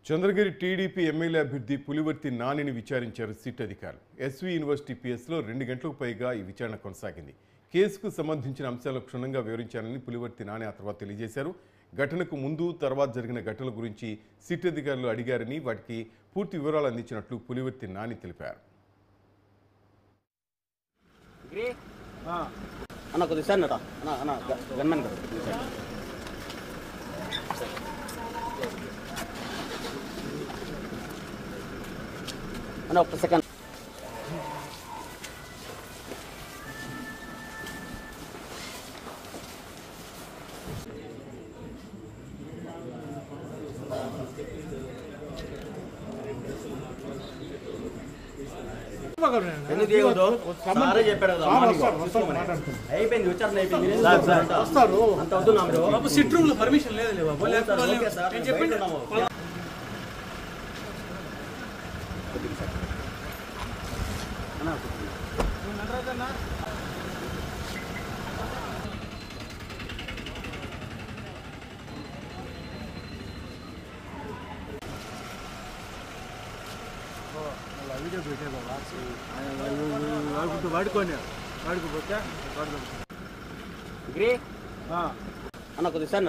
Chandragiri TDP MLA అభ్యర్థి పులివర్తి నానిని విచారించారు సిట్ అధికారులు. ఎస్వి యూనివర్సిటీ పిఎస్లో 2 గంటలకు పైగా ఈ విచారణ కొనసాగింది. కేసుకు సంబంధించిన అంశాలను క్షుణ్ణంగా వివరించారని పులివర్తి నాని ఆ తర్వాత తెలియజేశారు. ఘటనకు ముందు తర్వాత జరిగిన ఘటనల గురించి సిట్ అధికారులు అడిగారని వాటికి పూర్తి వివరాలు అందించినట్లు పులివర్తి నాని తెలిపారు. ఒక్క సెకండ్ అయిపోయింది విచారణ అయిపోయింది సిట్ రూమ్ లో పర్మిషన్ లేదు చెప్పండి. వీడియో పెట్టే వాడుకోండి వాడుకోపోతే గ్రే అన్న కొద్దిగా సార్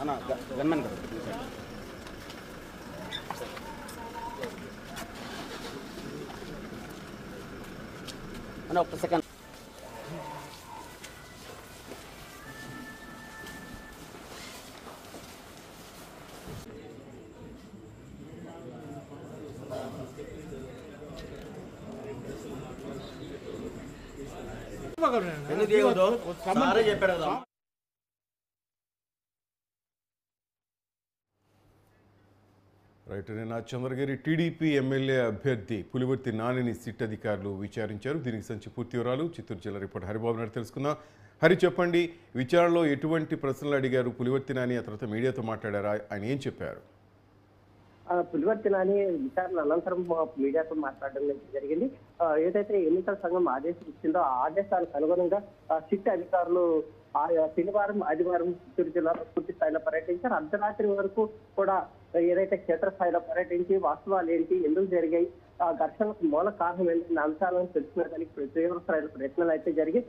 అన్న గన్మన్ కదా అన్న ఒక్క సెకండ్ చెప్పాడు. రైట్. నిన్న చంద్రగిరి టీడీపీ ఎమ్మెల్యే అభ్యర్థి పులివర్తి నానిని సిట్ అధికారులు విచారించారు. దీనికి సంబంధించి పూర్తి వివరాలు చిత్తూరు జిల్లా రిపోర్టర్ హరిబాబు నాయుడు తెలుసుకుందాం. హరి, చెప్పండి, విచారణలో ఎటువంటి ప్రశ్నలు అడిగారు పులివర్తి నాని? ఆ తర్వాత మీడియాతో మాట్లాడారా? ఆయన ఏం చెప్పారు? పులివర్తి నాని విచారణ అనంతరం మీడియాతో మాట్లాడడం జరిగింది. ఏదైతే ఎన్నికల సంఘం ఆదేశం ఇచ్చిందో ఆ ఆదేశాలకు అనుగుణంగా సిట్ అధికారులు శనివారం ఆదివారం చిత్తూరు జిల్లాలో పూర్తి స్థాయిలో పర్యటించారు. అర్ధరాత్రి వరకు కూడా ఏదైతే క్షేత్రస్థాయిలో పర్యటించి వాస్తవాలు ఏంటి, ఎందుకు జరిగాయి, ఆ ఘర్షణకు మూల కారణం ఏంటి అంశాలను తెలుసుకునేదానికి తీవ్ర స్థాయిలో ప్రయత్నాలు అయితే జరిగి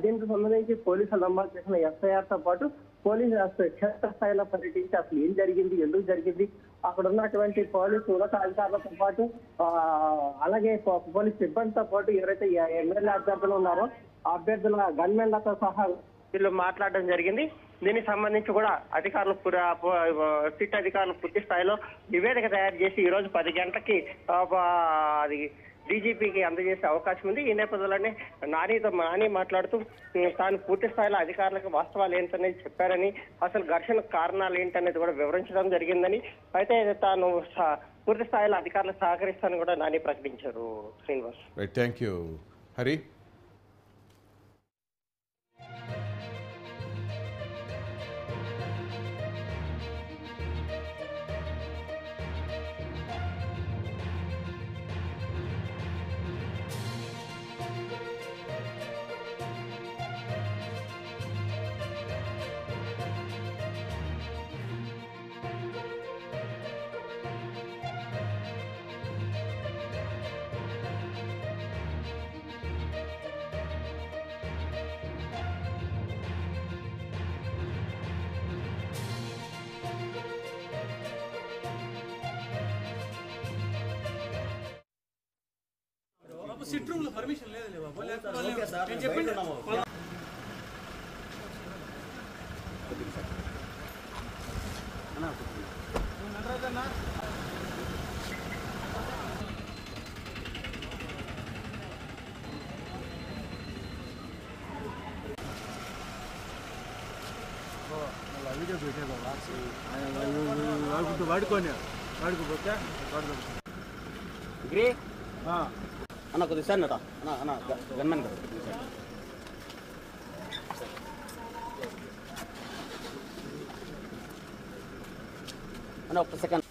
దీనికి సంబంధించి పోలీసులు నమోదు చేసిన ఎఫ్ఐఆర్ తో పాటు పోలీసు క్షేత్రస్థాయిలో పర్యటించి అసలు ఏం జరిగింది, ఎందుకు జరిగింది, అక్కడ ఉన్నటువంటి పోలీసు ఉన్నత అధికారులతో పాటు అలాగే పోలీసు సిబ్బందితో పాటు ఎవరైతే ఎమ్మెల్యే అభ్యర్థులు ఉన్నారో ఆ అభ్యర్థుల గన్మెన్లతో సహా వీళ్ళు మాట్లాడడం జరిగింది. దీనికి సంబంధించి కూడా అధికారులు సిట్ అధికారులు పూర్తి స్థాయిలో నివేదిక తయారు చేసి ఈ రోజు 10 గంటలకి అది డీజీపీకి అందజేసే అవకాశం ఉంది. ఈ నేపథ్యంలోనే నాని మాట్లాడుతూ తాను పూర్తి స్థాయిలో అధికారులకు వాస్తవాలు ఏంటనేది చెప్పారని, అసలు ఘర్షణ కారణాలు ఏంటనేది కూడా వివరించడం జరిగిందని, అయితే తాను పూర్తి స్థాయిలో అధికారులకు సహకరిస్తానని కూడా నాని ప్రకటించారు. Srinivas. Right, thank you Hari. SIT room లో పర్మిషన్ లేదు చెప్పండి. వీడియో పెట్టే వాడుకోండి వాడుకోపోతే గ్రే అన్న కొద్దిగా సార్ అన్న గన్మన్ కదా అన్న ఒక్క సెకండ్